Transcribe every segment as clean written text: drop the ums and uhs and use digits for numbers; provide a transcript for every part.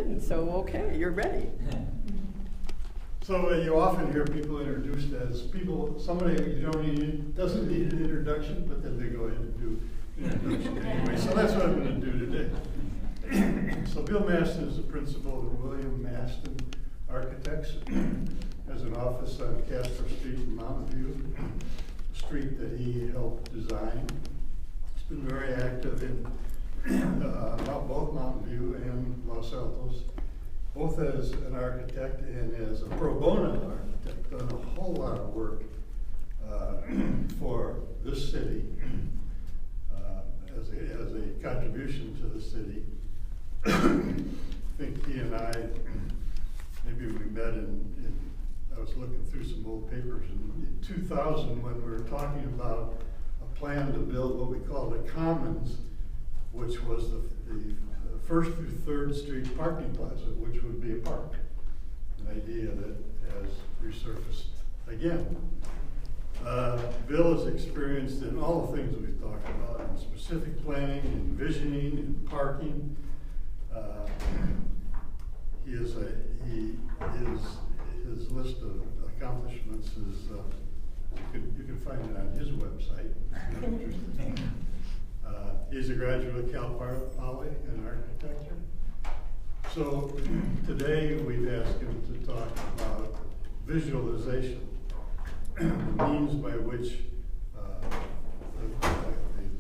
in, so okay, you're ready. So you often hear people introduced as somebody doesn't need an introduction, but then they go ahead and do an introduction anyway. So that's what I'm going to do today. So Bill Maston is the principal of William Maston Architects. Has an office on Casper Street in Mountain View, a street that he helped design. He's been very active in both Mountain View and Los Altos, both as an architect and as a pro bono architect. Done a whole lot of work for this city as a contribution to the city. I think he and I, maybe we met I was looking through some old papers in 2000 when we were talking about a plan to build what we call the Commons, which was the 1st through 3rd Street parking plaza, which would be a park. An idea that has resurfaced again. Bill is experienced in all the things we've talked about, in specific planning, in visioning, in parking. His list of accomplishments is, you can find it on his website. He's a graduate of Cal Poly in architecture. So today we've asked him to talk about visualization, the means by which the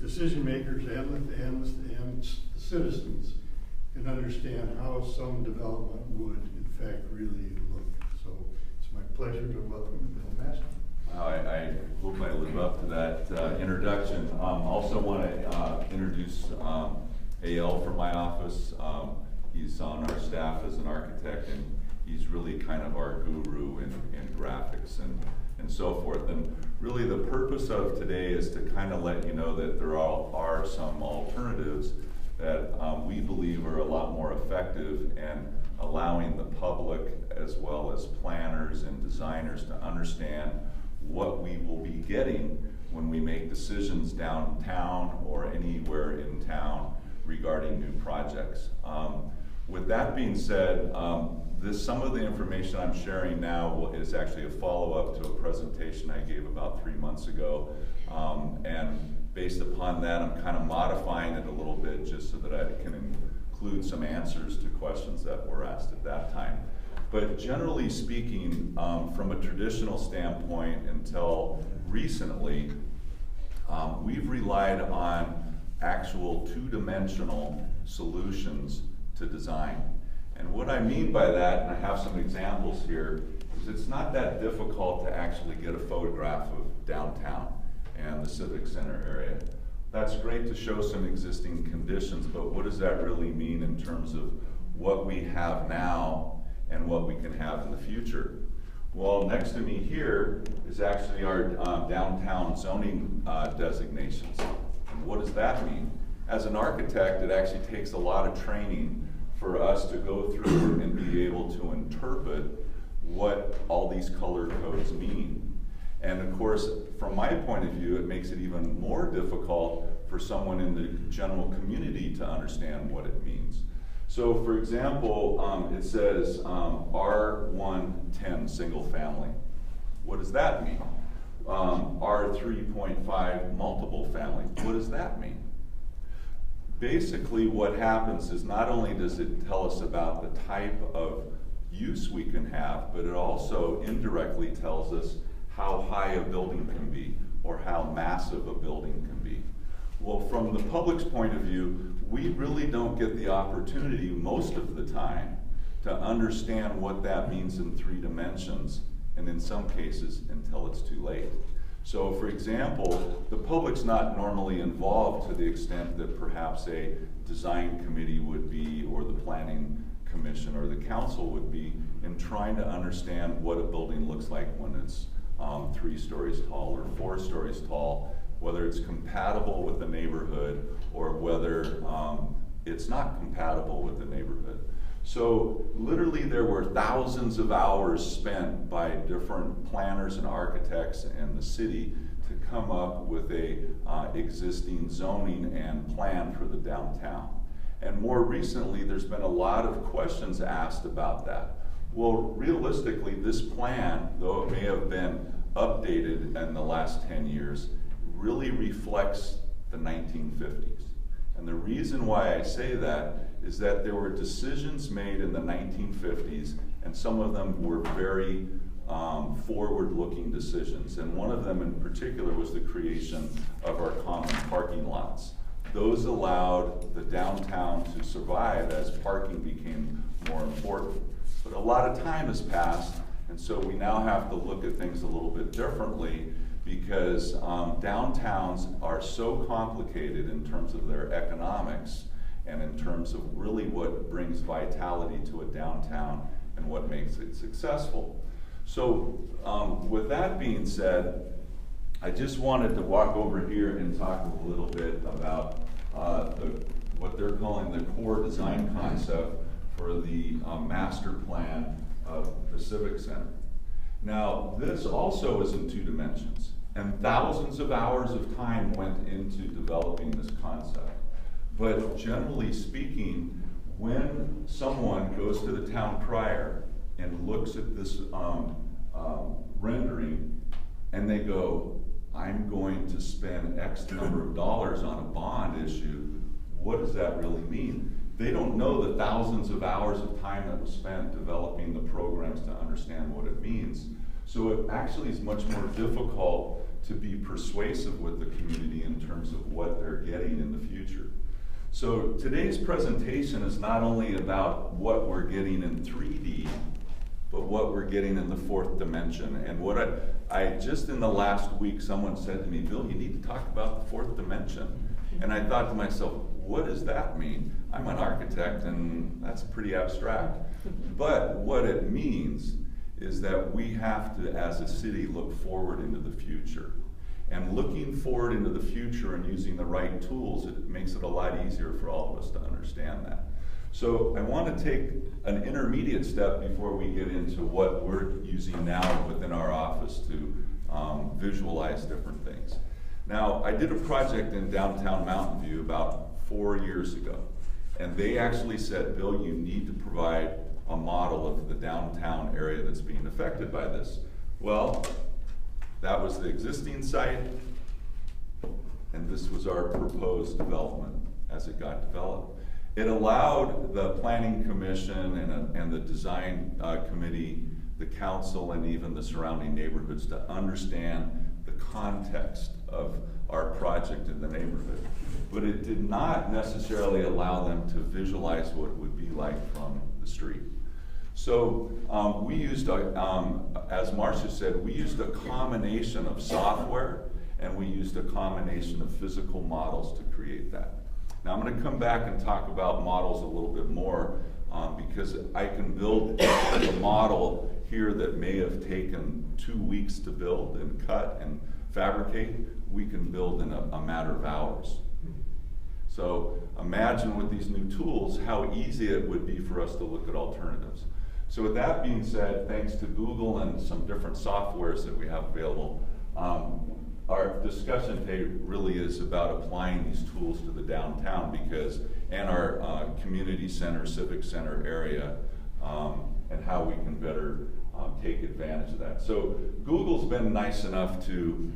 decision makers and the citizens can understand how some development would in fact really look. So it's my pleasure to welcome Bill Maston. I hope I live up to that introduction. Also want to introduce A.L. from my office. He's on our staff as an architect, and he's really kind of our guru in graphics and so forth. And really the purpose of today is to kind of let you know that there are some alternatives that we believe are a lot more effective and allowing the public as well as planners and designers to understand what we will be getting when we make decisions downtown or anywhere in town regarding new projects. With that being said, some of the information I'm sharing now is actually a follow-up to a presentation I gave about 3 months ago. And based upon that, I'm kind of modifying it a little bit just so that I can include some answers to questions that were asked at that time. But generally speaking, from a traditional standpoint until recently, we've relied on actual two-dimensional solutions to design. And what I mean by that, and I have some examples here, is it's not that difficult to actually get a photograph of downtown and the Civic Center area. That's great to show some existing conditions, but what does that really mean in terms of what we have now and what we can have in the future? Well, next to me here is actually our downtown zoning designations. And what does that mean? As an architect, it actually takes a lot of training for us to go through and be able to interpret what all these color codes mean. And of course, from my point of view, it makes it even more difficult for someone in the general community to understand what it means. So for example, it says R110 single family. What does that mean? R3.5 multiple family. What does that mean? Basically what happens is not only does it tell us about the type of use we can have, but it also indirectly tells us how high a building can be or how massive a building can be. Well, from the public's point of view, we really don't get the opportunity most of the time to understand what that means in 3 dimensions, and in some cases until it's too late. So for example, the public's not normally involved to the extent that perhaps a design committee would be, or the planning commission or the council would be, in trying to understand what a building looks like when it's 3 stories tall or 4 stories tall, whether it's compatible with the neighborhood or whether it's not compatible with the neighborhood. So literally there were thousands of hours spent by different planners and architects in the city to come up with a existing zoning and plan for the downtown. And more recently, there's been a lot of questions asked about that. Well, realistically, this plan, though it may have been updated in the last 10 years, really reflects the 1950s. And the reason why I say that is that there were decisions made in the 1950s, and some of them were very forward-looking decisions. And one of them in particular was the creation of our common parking lots. Those allowed the downtown to survive as parking became more important. But a lot of time has passed, and so we now have to look at things a little bit differently, because downtowns are so complicated in terms of their economics and in terms of really what brings vitality to a downtown and what makes it successful. So with that being said, I just wanted to walk over here and talk a little bit about what they're calling the core design concept for the master plan of the Civic Center. Now, this also is in 2 dimensions, and thousands of hours of time went into developing this concept. But generally speaking, when someone goes to the town crier and looks at this rendering, and they go, I'm going to spend X number of dollars on a bond issue, what does that really mean? They don't know the thousands of hours of time that was spent developing the programs to understand what it means. So it actually is much more difficult to be persuasive with the community in terms of what they're getting in the future. So today's presentation is not only about what we're getting in 3D, but what we're getting in the 4th dimension. And what I just in the last week, someone said to me, Bill, you need to talk about the 4th dimension. And I thought to myself, what does that mean? I'm an architect, and that's pretty abstract. But what it means is that we have to, as a city, look forward into the future. And looking forward into the future and using the right tools, it makes it a lot easier for all of us to understand that. So I want to take an intermediate step before we get into what we're using now within our office to visualize different things. Now, I did a project in downtown Mountain View about 4 years ago, and they actually said, Bill, you need to provide a model of the downtown area that's being affected by this. Well, that was the existing site, and this was our proposed development as it got developed. It allowed the Planning Commission and the Design Committee, the council, and even the surrounding neighborhoods to understand the context of our project in the neighborhood. But it did not necessarily allow them to visualize what it would be like from the street. So we used, as Marcia said, we used a combination of software, and we used a combination of physical models to create that. Now I'm going to come back and talk about models a little bit more, because I can build a model here that may have taken 2 weeks to build and cut and fabricate. We can build in a matter of hours. So imagine with these new tools how easy it would be for us to look at alternatives. So with that being said, thanks to Google and some different softwares that we have available, our discussion today really is about applying these tools to the downtown and our community center, civic center area, and how we can better take advantage of that. So Google's been nice enough to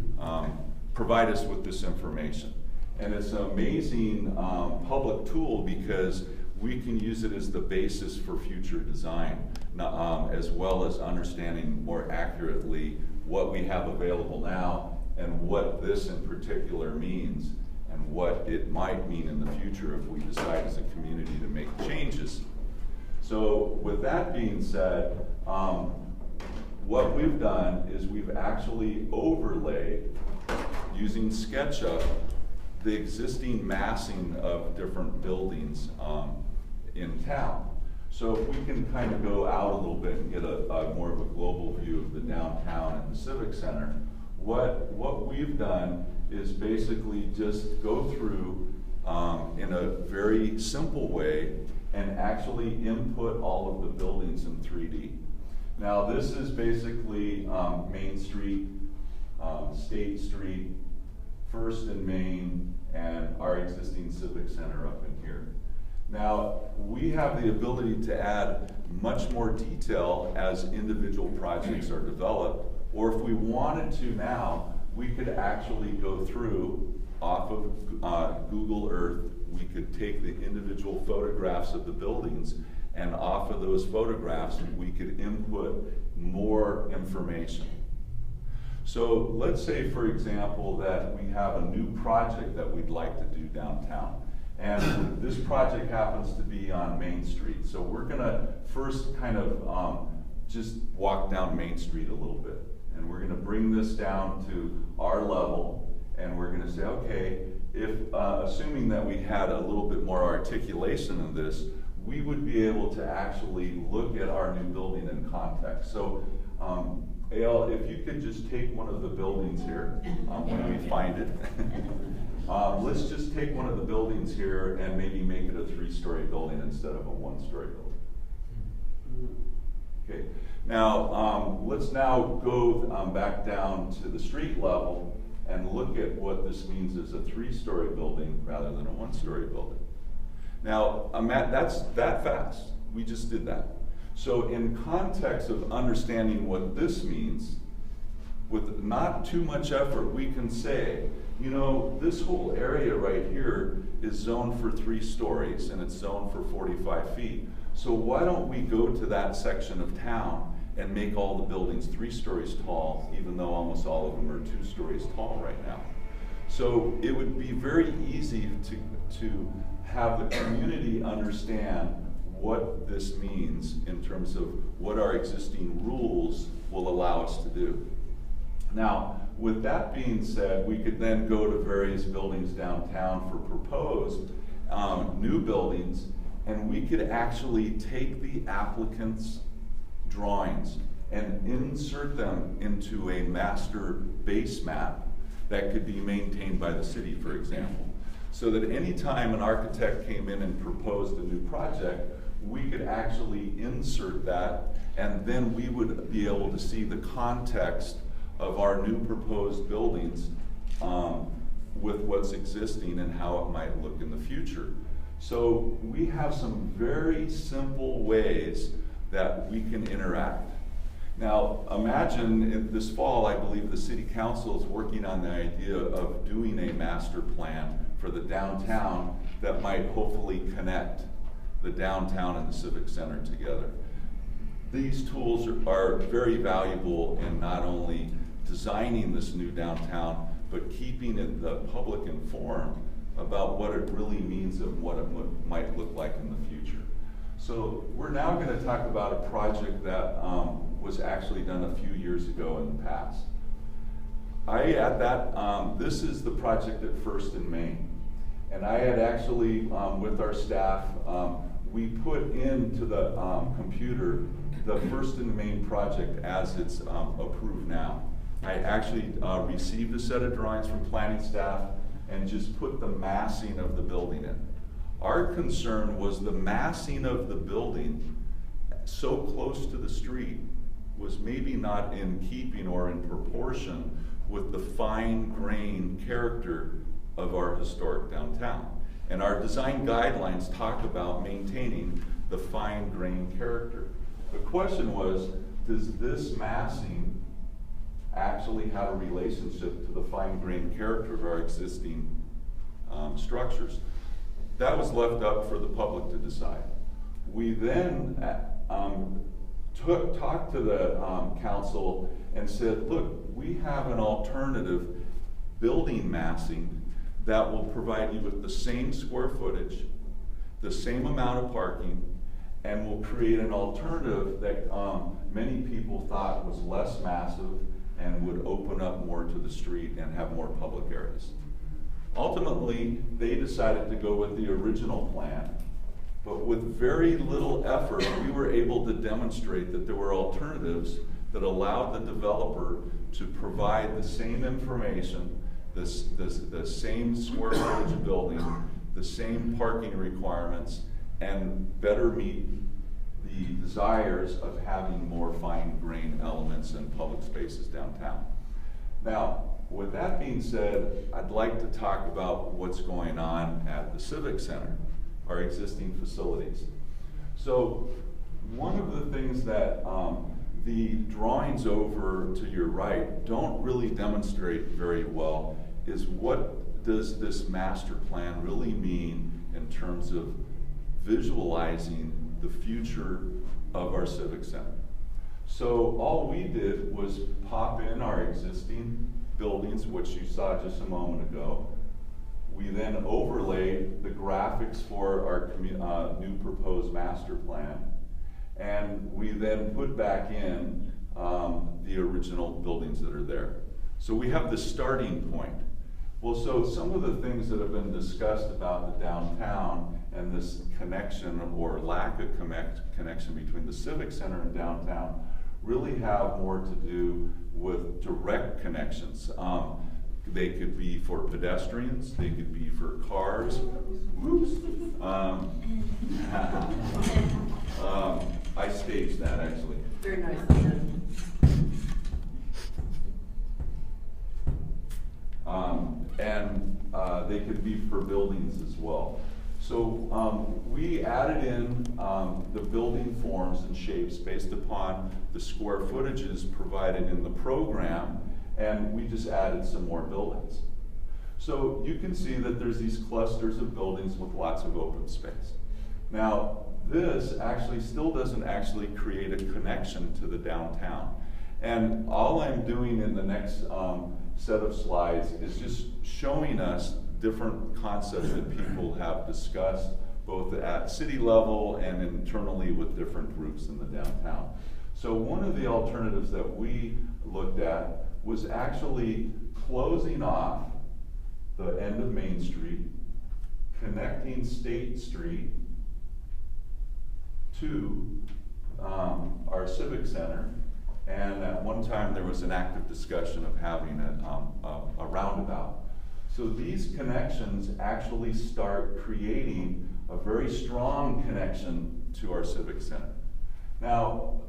provide us with this information. And it's an amazing public tool because we can use it as the basis for future design, as well as understanding more accurately what we have available now and what this in particular means and what it might mean in the future if we decide as a community to make changes. So with that being said, what we've done is we've actually overlaid, using SketchUp, the existing massing of different buildings in town. So if we can kind of go out a little bit and get a more of a global view of the downtown and the Civic Center, what we've done is basically just go through in a very simple way and actually input all of the buildings in 3D. Now this is basically Main Street, State Street, First and Main, and our existing Civic Center up in here. Now, we have the ability to add much more detail as individual projects are developed, or if we wanted to now, we could actually go through off of Google Earth. We could take the individual photographs of the buildings, and off of those photographs, we could input more information. So let's say, for example, that we have a new project that we'd like to do downtown. And this project happens to be on Main Street. So we're gonna first kind of just walk down Main Street a little bit. And we're gonna bring this down to our level, and we're gonna say, okay, if, assuming that we had a little bit more articulation of this, we would be able to actually look at our new building in context. So, Al, if you could just take one of the buildings here, when we find it. Let's just take one of the buildings here and maybe make it a 3-story building instead of a 1-story building. Okay, now let's now go back down to the street level and look at what this means as a 3-story building rather than a 1-story building. Now, that's that fast. We just did that. So in context of understanding what this means, with not too much effort, we can say, you know, this whole area right here is zoned for 3 stories and it's zoned for 45 feet. So why don't we go to that section of town and make all the buildings 3 stories tall, even though almost all of them are 2 stories tall right now. So it would be very easy to have the community understand what this means in terms of what our existing rules will allow us to do. Now, with that being said, we could then go to various buildings downtown for proposed new buildings, and we could actually take the applicant's drawings and insert them into a master base map that could be maintained by the city, for example. So that any time an architect came in and proposed a new project, we could actually insert that, and then we would be able to see the context of our new proposed buildings with what's existing and how it might look in the future. So we have some very simple ways that we can interact. Now, imagine this fall, I believe the City Council is working on the idea of doing a master plan for the downtown that might hopefully connect the downtown and the Civic Center together. These tools are very valuable in not only designing this new downtown, but keeping the public informed about what it really means and what it might look like in the future. So we're now going to talk about a project that was actually done a few years ago in the past. This is the project at First and Main. And I had actually, with our staff, we put into the computer the First and Main project as it's approved now. I actually received a set of drawings from planning staff and just put the massing of the building in. Our concern was the massing of the building so close to the street was maybe not in keeping or in proportion with the fine-grained character of our historic downtown. And our design guidelines talk about maintaining the fine-grained character. The question was, does this massing actually have a relationship to the fine-grained character of our existing structures? That was left up for the public to decide. We then talked to the council and said, look, we have an alternative building massing that will provide you with the same square footage, the same amount of parking, and will create an alternative that many people thought was less massive and would open up more to the street and have more public areas. Ultimately, they decided to go with the original plan, but with very little effort, we were able to demonstrate that there were alternatives that allowed the developer to provide the same information, the same square footage of building, the same parking requirements, and better meet the desires of having more fine-grained elements in public spaces downtown. Now, with that being said, I'd like to talk about what's going on at the Civic Center. our existing facilities. So one of the things that the drawings over to your right don't really demonstrate very well is what does this master plan really mean in terms of visualizing the future of our Civic Center. So all we did was pop in our existing buildings, which you saw just a moment ago. We then overlaid the graphics for our new proposed master plan, and we then put back in the original buildings that are there. So we have the starting point. Well, so some of the things that have been discussed about the downtown and this connection or lack of connection between the Civic Center and downtown really have more to do with direct connections. They could be for pedestrians, they could be for cars. Whoops. I staged that actually. Very nicely done. They could be for buildings as well. So we added in the building forms and shapes based upon the square footages provided in the program, and we just added some more buildings. So you can see that there's these clusters of buildings with lots of open space. Now, this actually still doesn't actually create a connection to the downtown. And all I'm doing in the next set of slides is just showing us different concepts that people have discussed, both at city level and internally with different groups in the downtown. So one of the alternatives that we looked at was actually closing off the end of Main Street, connecting State Street to our Civic Center, and at one time there was an active discussion of having a roundabout. So these connections actually start creating a very strong connection to our Civic Center. Now,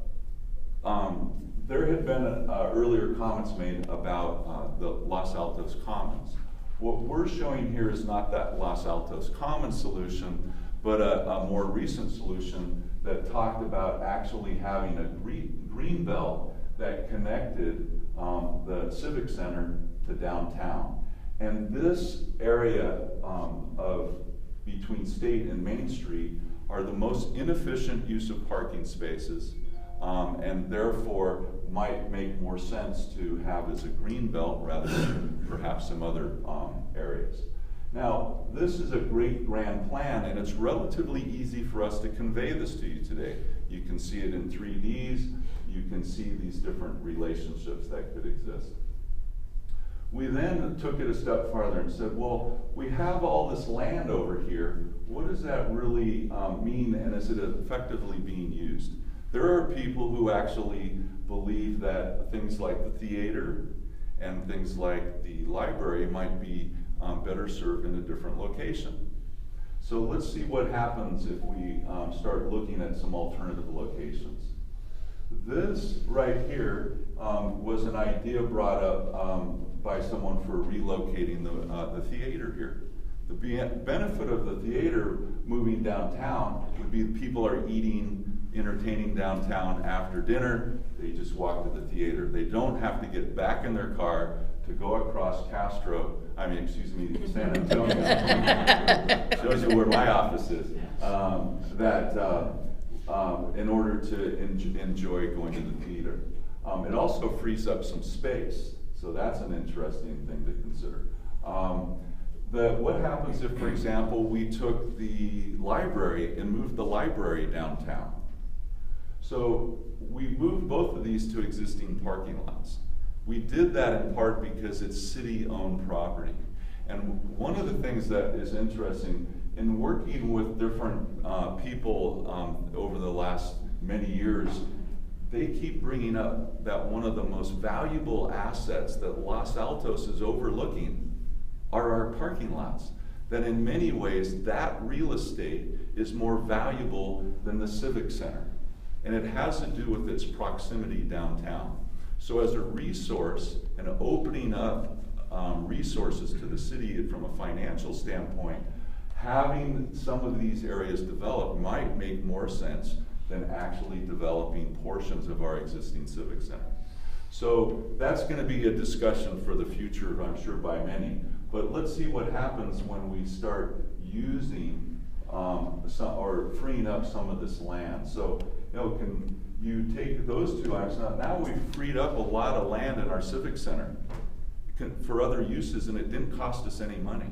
there had been earlier comments made about the Los Altos Commons. What we're showing here is not that Los Altos Commons solution, but a more recent solution that talked about actually having a green belt that connected the Civic Center to downtown. And this area of between State and Main Street are the most inefficient use of parking spaces, and therefore might make more sense to have as a green belt rather than perhaps some other areas. Now, this is a great grand plan, and it's relatively easy for us to convey this to you today. You can see it in 3Ds, you can see these different relationships that could exist. We then took it a step farther and said, well, we have all this land over here. What does that really mean, and is it effectively being used? There are people who actually believe that things like the theater and things like the library might be better served in a different location. So let's see what happens if we start looking at some alternative locations. This right here was an idea brought up by someone for relocating the theater here. The benefit of the theater moving downtown would be people are eating, entertaining downtown after dinner. They just walk to the theater. They don't have to get back in their car to go across San Antonio. Shows you where my office is. In order to enjoy going to the theater. It also frees up some space, so that's an interesting thing to consider. What happens if, for example, we took the library and moved the library downtown? So we moved both of these to existing parking lots. We did that in part because it's city-owned property. And one of the things that is interesting in working with different people over the last many years, they keep bringing up that one of the most valuable assets that Los Altos is overlooking are our parking lots. That in many ways, that real estate is more valuable than the Civic Center. And it has to do with its proximity downtown. So as a resource and opening up resources to the city from a financial standpoint, having some of these areas developed might make more sense than actually developing portions of our existing civic center. So that's going to be a discussion for the future, I'm sure, by many. But let's see what happens when we start using or freeing up some of this land. So, can you take those two items? Now we've freed up a lot of land in our civic center for other uses, and it didn't cost us any money.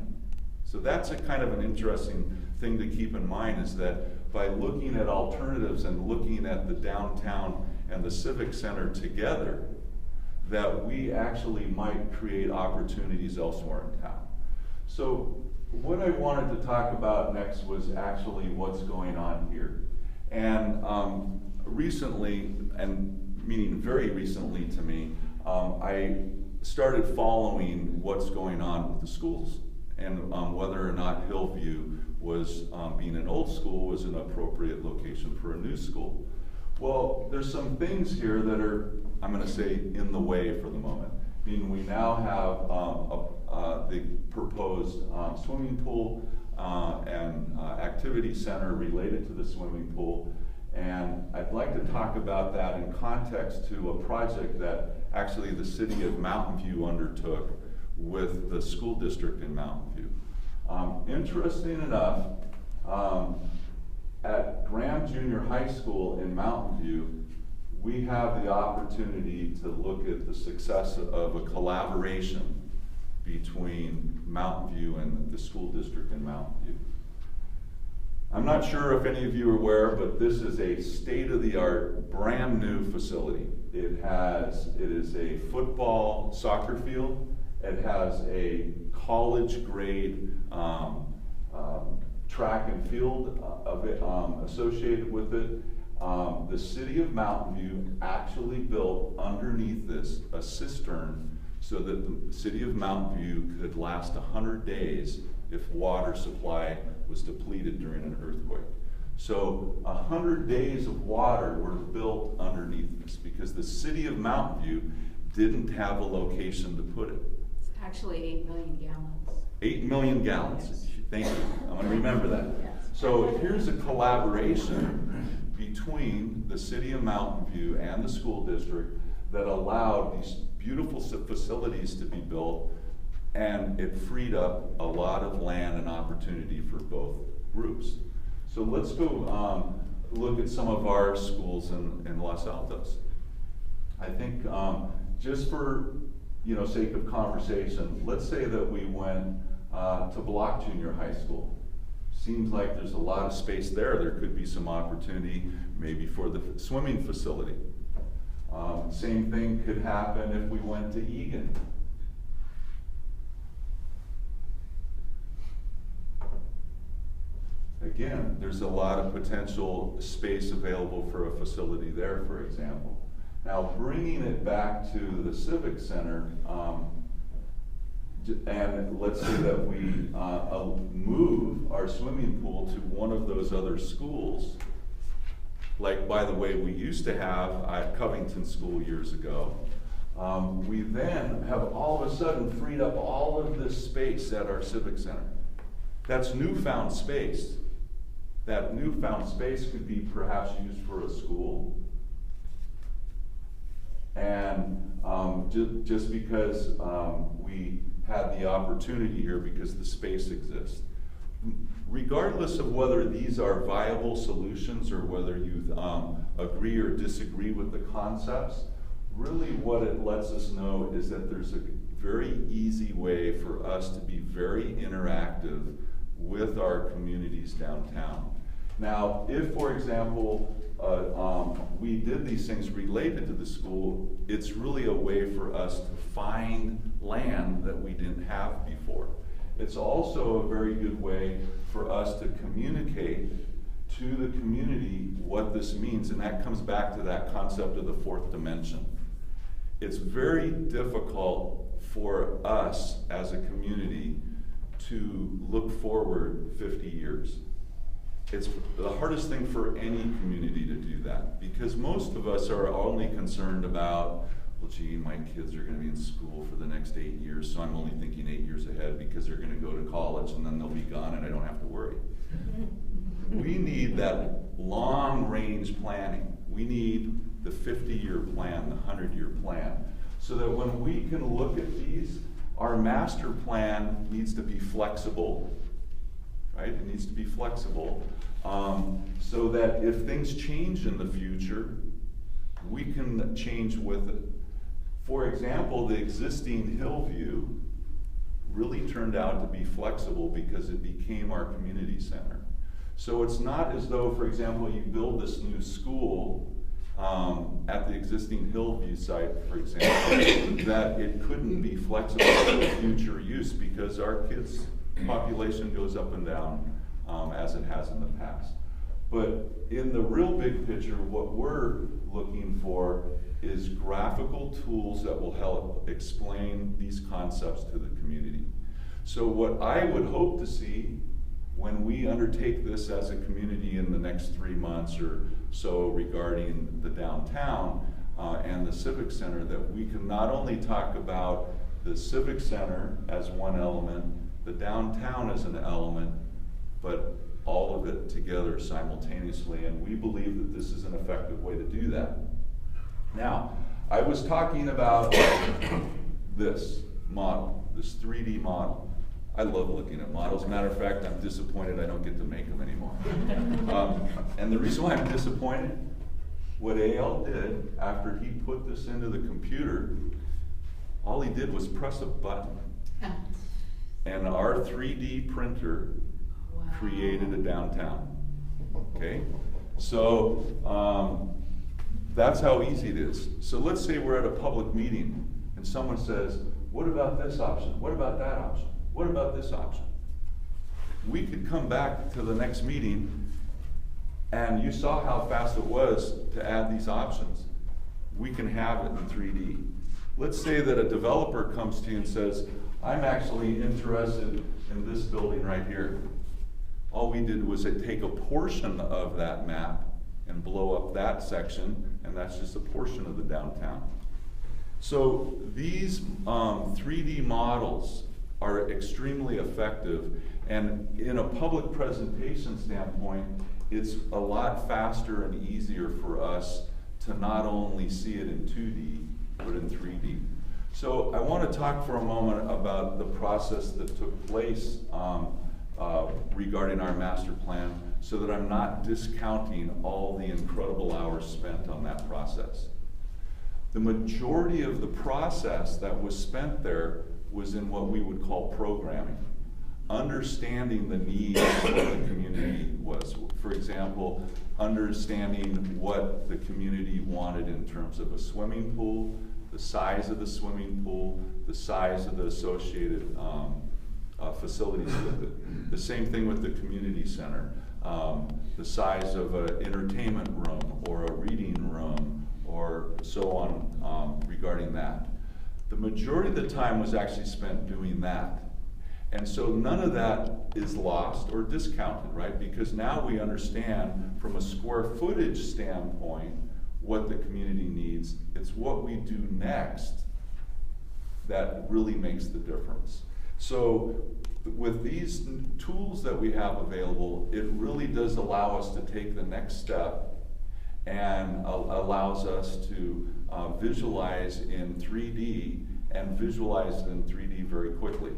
So that's a kind of an interesting thing to keep in mind, is that by looking at alternatives and looking at the downtown and the civic center together, that we actually might create opportunities elsewhere in town. So what I wanted to talk about next was actually what's going on here. And recently, and meaning very recently to me, I started following what's going on with the schools, and whether or not Hillview was, being an old school, was an appropriate location for a new school. Well, there's some things here that are, I'm going to say, in the way for the moment. Meaning we now have the proposed swimming pool and activity center related to the swimming pool. And I'd like to talk about that in context to a project that actually the city of Mountain View undertook with the school district in Mountain View. Interesting enough, at Graham Junior High School in Mountain View, we have the opportunity to look at the success of a collaboration between Mountain View and the school district in Mountain View. I'm not sure if any of you are aware, but this is a state-of-the-art, brand new facility. It is a football soccer field. It has a college-grade track and field associated with it. The city of Mountain View actually built underneath this a cistern so that the city of Mountain View could last 100 days if water supply was depleted during an earthquake. So 100 days of water were built underneath this because the city of Mountain View didn't have a location to put it. It's actually 8 million gallons. 8 million gallons. Yes. Thank you. I'm going to remember that. Yes. So here's a collaboration between the city of Mountain View and the school district that allowed these beautiful facilities to be built, and it freed up a lot of land and opportunity for both groups. So let's go look at some of our schools in Los Altos. I think just for sake of conversation, let's say that we went to Block Junior High School. Seems like there's a lot of space there. There could be some opportunity maybe for the swimming facility. Same thing could happen if we went to Egan. Again, there's a lot of potential space available for a facility there, for example. Now, bringing it back to the Civic Center, and let's say that we move our swimming pool to one of those other schools, like, by the way, we used to have at Covington School years ago. We then have all of a sudden freed up all of this space at our Civic Center. That's newfound space. That newfound space could be perhaps used for a school. And just because we had the opportunity here because the space exists. Regardless of whether these are viable solutions or whether you agree or disagree with the concepts, really what it lets us know is that there's a very easy way for us to be very interactive with our communities downtown. Now, if, for example, we did these things related to the school, it's really a way for us to find land that we didn't have before. It's also a very good way for us to communicate to the community what this means, and that comes back to that concept of the fourth dimension. It's very difficult for us as a community to look forward 50 years. It's the hardest thing for any community to do that, because most of us are only concerned about well, gee, my kids are gonna be in school for the next 8 years, so I'm only thinking 8 years ahead because they're gonna go to college and then they'll be gone and I don't have to worry. We need that long-range planning. We need the 50-year plan, the 100-year plan, so that when we can look at these, our master plan needs to be flexible, right? It needs to be flexible, so that if things change in the future, we can change with it. For example, the existing Hillview really turned out to be flexible because it became our community center. So it's not as though, for example, you build this new school at the existing Hillview site, for example, that it couldn't be flexible for future use because our kids' population goes up and down as it has in the past. But in the real big picture, what we're looking for is graphical tools that will help explain these concepts to the community. So what I would hope to see when we undertake this as a community in the next 3 months or so regarding the downtown and the Civic Center, that we can not only talk about the Civic Center as one element, the downtown as an element, but all of it together simultaneously, and we believe that this is an effective way to do that. Now, I was talking about this model, this 3D model. I love looking at models. Matter of fact, I'm disappointed I don't get to make them anymore. And the reason why I'm disappointed, what A.L. did after he put this into the computer, all he did was press a button. And our 3D printer created a downtown. Okay? So that's how easy it is. So let's say we're at a public meeting and someone says, what about this option? What about that option? What about this option? We could come back to the next meeting, and you saw how fast it was to add these options. We can have it in 3D. Let's say that a developer comes to you and says, I'm actually interested in this building right here. All we did was take a portion of that map and blow up that section, and that's just a portion of the downtown. So these 3D models are extremely effective, and in a public presentation standpoint, it's a lot faster and easier for us to not only see it in 2D, but in 3D. So I want to talk for a moment about the process that took place regarding our master plan, so that I'm not discounting all the incredible hours spent on that process. The majority of the process that was spent there was in what we would call programming, understanding the needs of the community was. For example, understanding what the community wanted in terms of a swimming pool, the size of the swimming pool, the size of the associated facilities with it. The same thing with the community center, the size of an entertainment room or a reading room or so on regarding that. The majority of the time was actually spent doing that. And so none of that is lost or discounted, right? Because now we understand from a square footage standpoint what the community needs. It's what we do next that really makes the difference. So with these tools that we have available, it really does allow us to take the next step and allows us to visualize in 3D and visualize it in 3D very quickly.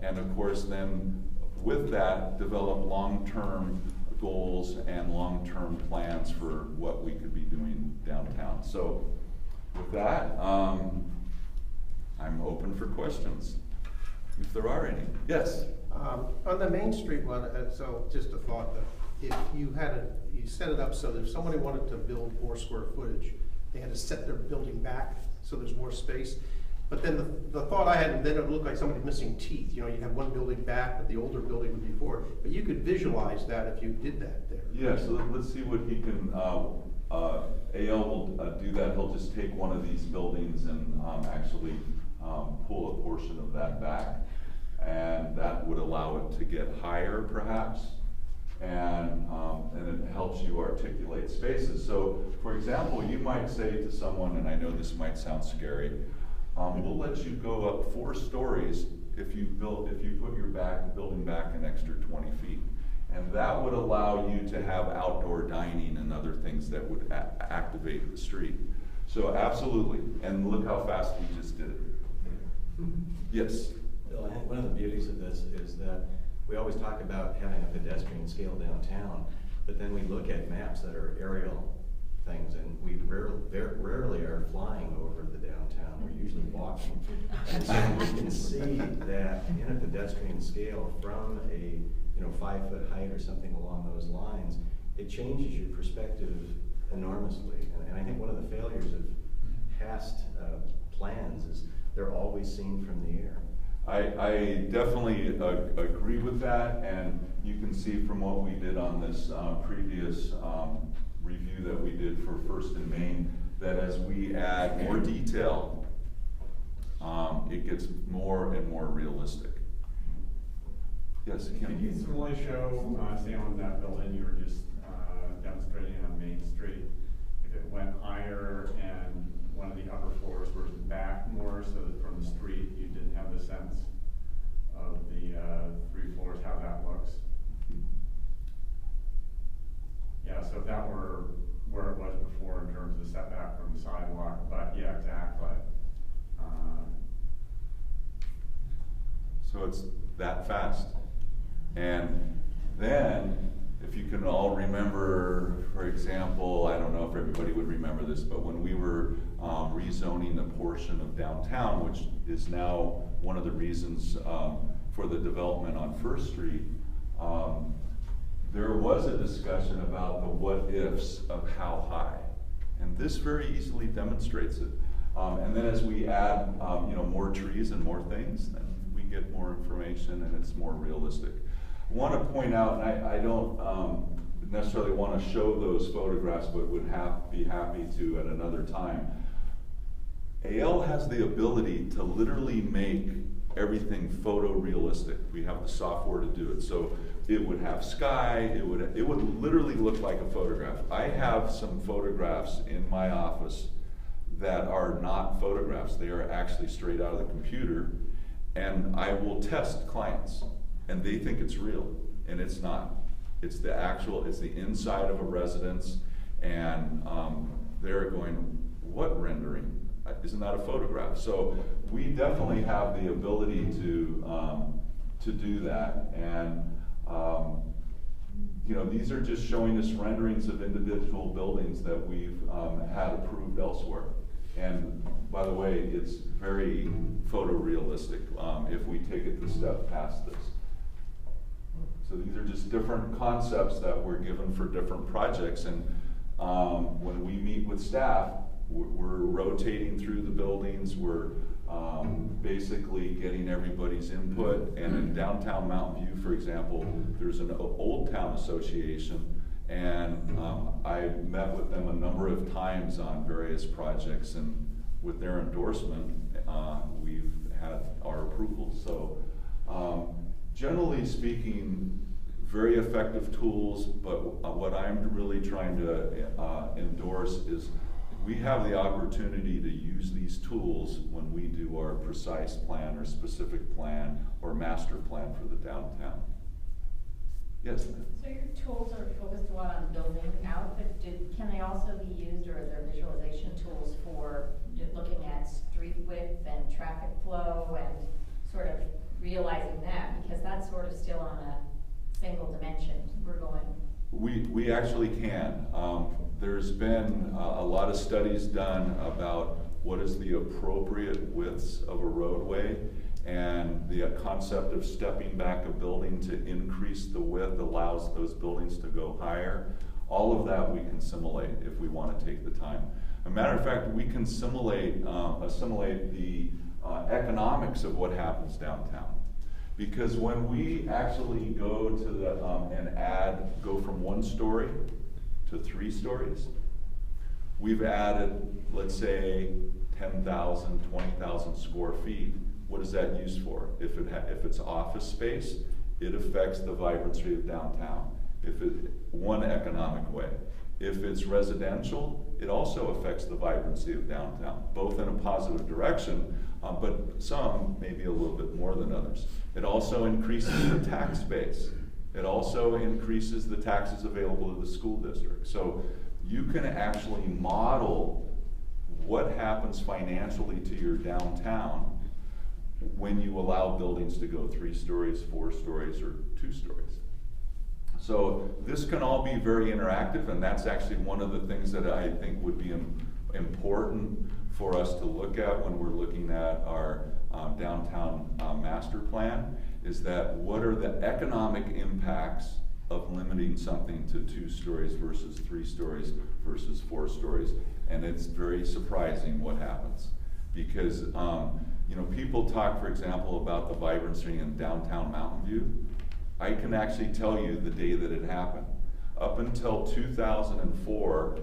And of course then with that, develop long-term goals and long-term plans for what we could be doing downtown. So with that, I'm open for questions, if there are any. Yes? On the Main Street one, so just a thought that if you set it up so that if somebody wanted to build more square footage, they had to set their building back so there's more space. But then the thought I had, then it would look like somebody missing teeth. You know, you have one building back, but the older building would be forward. But you could visualize that if you did that there. Yeah, so let's see what he can, AL will do that. He'll just take one of these buildings and actually pull a portion of that back. And that would allow it to get higher, perhaps. and it helps you articulate spaces. So, for example, you might say to someone, and I know this might sound scary, we'll let you go up 4 stories if you put your building back an extra 20 feet. And that would allow you to have outdoor dining and other things that would activate the street. So absolutely, and look how fast we just did it. Yes? Bill, I think one of the beauties of this is that we always talk about having a pedestrian scale downtown, but then we look at maps that are aerial things, and we rarely are flying over the downtown. We're usually walking. And so we can see that in a pedestrian scale from a 5-foot height or something along those lines, it changes your perspective enormously. And I think one of the failures of past plans is they're always seen from the air. I definitely agree with that, and you can see from what we did on this previous review that we did for First and Main, that as we add more detail, it gets more and more realistic. Yes, Kim? Could you similarly show, say on that building you were just demonstrating on Main Street, if it went higher and one of the upper floors was back more so that from the street you didn't have the sense of the 3 floors, how that looks? Yeah, so if that were where it was before in terms of setback from the sidewalk, but yeah, exactly. So it's that fast. And then, if you can all remember, for example, I don't know if everybody would remember this, but when we were rezoning a portion of downtown, which is now one of the reasons for the development on First Street, there was a discussion about the what-ifs of how high. And this very easily demonstrates it. And then as we add more trees and more things, then we get more information and it's more realistic. I want to point out, and I don't necessarily want to show those photographs, but would be happy to at another time. AL has the ability to literally make everything photorealistic. We have the software to do it. So it would have sky, it would literally look like a photograph. I have some photographs in my office that are not photographs. They are actually straight out of the computer, and I will test clients. And they think it's real, and it's not. It's the inside of a residence, and they're going, what rendering? Isn't that a photograph? So we definitely have the ability to do that. And these are just showing us renderings of individual buildings that we've had approved elsewhere. And by the way, it's very photorealistic if we take it a step past this. So these are just different concepts that we're given for different projects, and when we meet with staff, we're rotating through the buildings, we're basically getting everybody's input. And in downtown Mountain View, for example, there's an Old Town Association, and I've met with them a number of times on various projects, and with their endorsement, we've had our approval. So generally speaking, very effective tools, but what I'm really trying to endorse is we have the opportunity to use these tools when we do our precise plan or specific plan or master plan for the downtown. Yes? So your tools are focused a lot on building out, but can they also be used, or are there visualization tools for looking at street width and traffic flow and sort of realizing that, because that's sort of still on a single dimension. We're going. We actually can. There's been a lot of studies done about what is the appropriate widths of a roadway, and the concept of stepping back a building to increase the width allows those buildings to go higher. All of that we can simulate if we want to take the time. As a matter of fact, we can assimilate the economics of what happens downtown. Because when we actually go to the, go from 1 story to 3 stories, we've added, let's say, 10,000, 20,000 square feet. What is that used for? If it's office space, it affects the vibrancy of downtown. one economic way. If it's residential, it also affects the vibrancy of downtown, both in a positive direction, but some maybe a little bit more than others. It also increases the tax base. It also increases the taxes available to the school district. So you can actually model what happens financially to your downtown when you allow buildings to go 3 stories, 4 stories, or 2 stories. So this can all be very interactive, and that's actually one of the things that I think would be important for us to look at when we're looking at our downtown master plan, is that what are the economic impacts of limiting something to 2 stories versus 3 stories versus 4 stories. And it's very surprising what happens. Because you know, people talk, for example, about the vibrancy in downtown Mountain View. I can actually tell you the day that it happened. Up until 2004,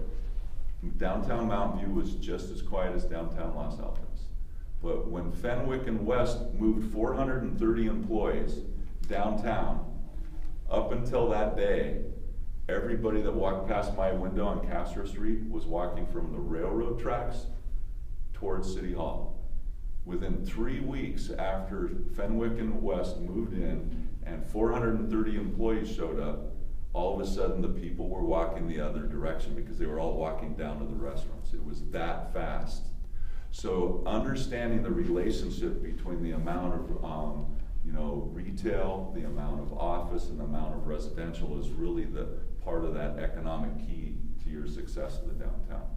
downtown Mountain View was just as quiet as downtown Los Altos. But when Fenwick and West moved 430 employees downtown, up until that day, everybody that walked past my window on Castro Street was walking from the railroad tracks towards City Hall. Within 3 weeks after Fenwick and West moved in and 430 employees showed up, all of a sudden the people were walking the other direction because they were all walking down to the restaurants. It was that fast. So understanding the relationship between the amount of you know, retail, the amount of office, and the amount of residential is really the part of that economic key to your success of the downtown.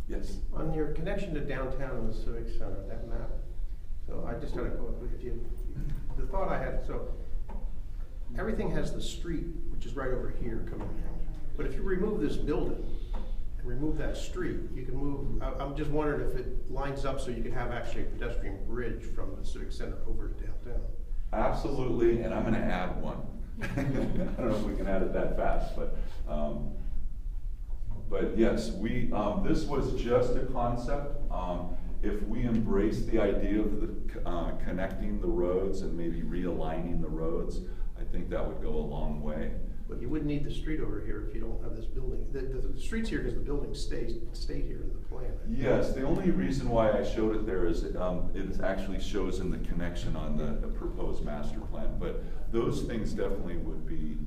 Yes? On your connection to downtown and the Civic Center, that map, so I just had a go with you. The thought I had, so everything has the street, which is right over here coming in. But if you remove this building and remove that street, you can move, I'm just wondering if it lines up so you can have actually a pedestrian bridge from the Civic Center over to downtown. Absolutely, and I'm gonna add one. I don't know if we can add it that fast, but yes, this was just a concept. If we embrace the idea of the, connecting the roads and maybe realigning the roads, I think that would go a long way. But you wouldn't need the street over here if you don't have this building. The street's here because the building stayed here in the plan. Yes, the only reason why I showed it there is it actually shows in the connection on the proposed master plan. But those things definitely would be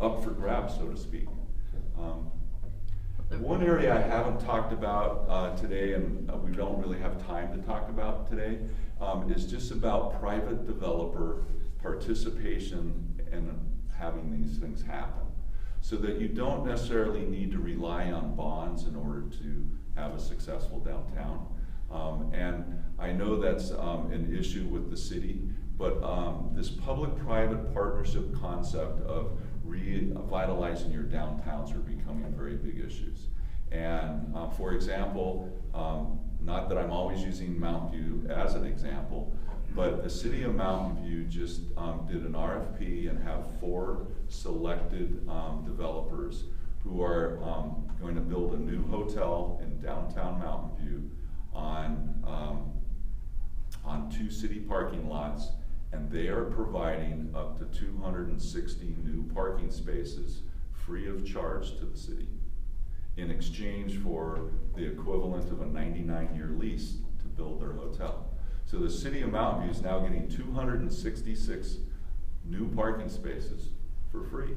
up for grabs, so to speak. One area I haven't talked about today, and we don't really have time to talk about today, is just about private developer participation and having these things happen, so that you don't necessarily need to rely on bonds in order to have a successful downtown. And I know that's an issue with the city, but this public-private partnership concept of revitalizing your downtowns are becoming very big issues. And for example, not that I'm always using Mountain View as an example, but the city of Mountain View just did an RFP and have 4 selected developers who are going to build a new hotel in downtown Mountain View on 2 city parking lots, and they are providing up to 260 new parking spaces free of charge to the city in exchange for the equivalent of a 99-year lease to build their hotel. So the city of Mountain View is now getting 266 new parking spaces for free.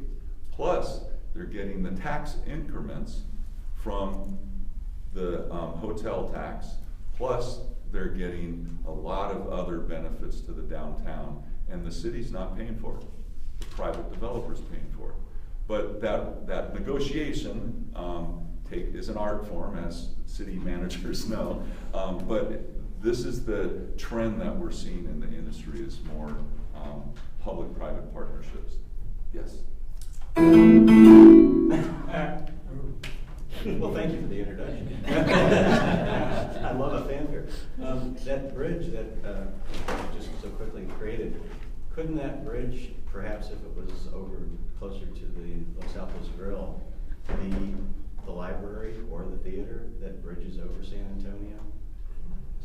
Plus, they're getting the tax increments from the hotel tax. Plus, they're getting a lot of other benefits to the downtown, and the city's not paying for it. The private developer's paying for it. But that negotiation is an art form, as city managers know. But this is the trend that we're seeing in the industry, is more public-private partnerships. Yes? Well, thank you for the introduction. I love a fanfare. That bridge that just so quickly created, couldn't that bridge, perhaps if it was over closer to the Los Altos Grill, be the library or the theater that bridges over San Antonio?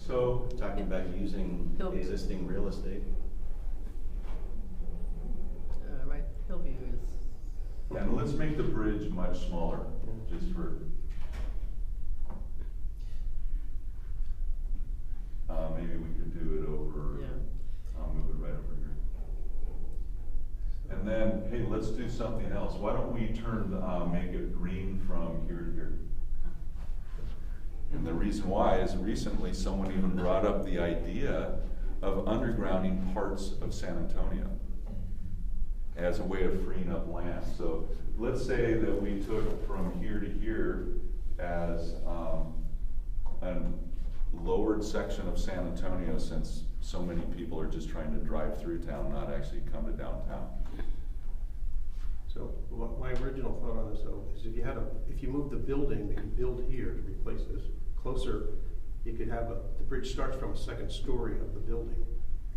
So, Talking about using existing real estate. Right, Hillview is And let's make the bridge much smaller, just for. Maybe we could do it over, I'll move it right over here. And then, hey, let's do something else. Why don't we make it green from here to here? And the reason why is recently someone even brought up the idea of undergrounding parts of San Antonio as a way of freeing up land. So let's say that we took from here to here as a lowered section of San Antonio, since so many people are just trying to drive through town, not actually come to downtown. So my original thought on this though is if you move the building that you build here to replace this closer, you could have the bridge starts from a second story of the building,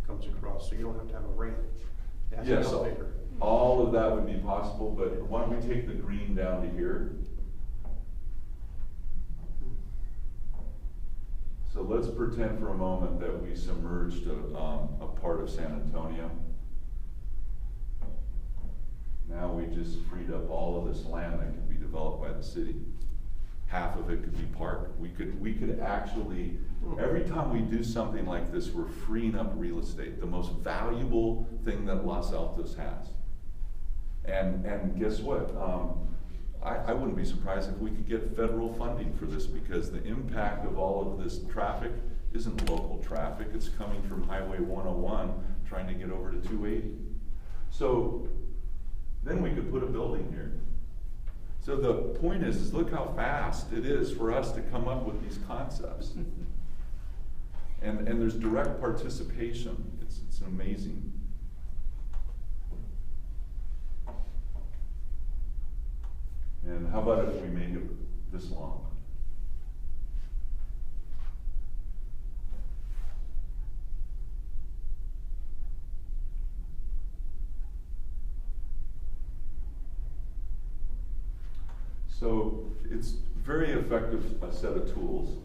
comes across, so you don't have to have a ramp. It has an Yes, elevator. all of that would be possible, but why don't we take the green down to here? So let's pretend for a moment that we submerged a part of San Antonio. Now we just freed up all of this land that could be developed by the city. Half of it could be park. We could actually, every time we do something like this, we're freeing up real estate, the most valuable thing that Los Altos has. And guess what? I wouldn't be surprised if we could get federal funding for this, because the impact of all of this traffic isn't local traffic. It's coming from Highway 101 trying to get over to 280. So then we could put a building here. So the point is look how fast it is for us to come up with these concepts. And there's direct participation. It's amazing. And how about if we make it this long? So it's very effective set of tools.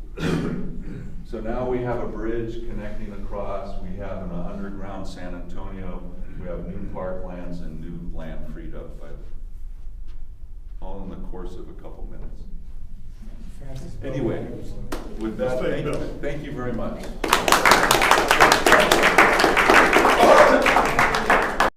So now we have a bridge connecting across, we have an underground San Antonio, we have new parklands and new land freed up by all in the course of a couple minutes. Anyway, with that, thank you very much.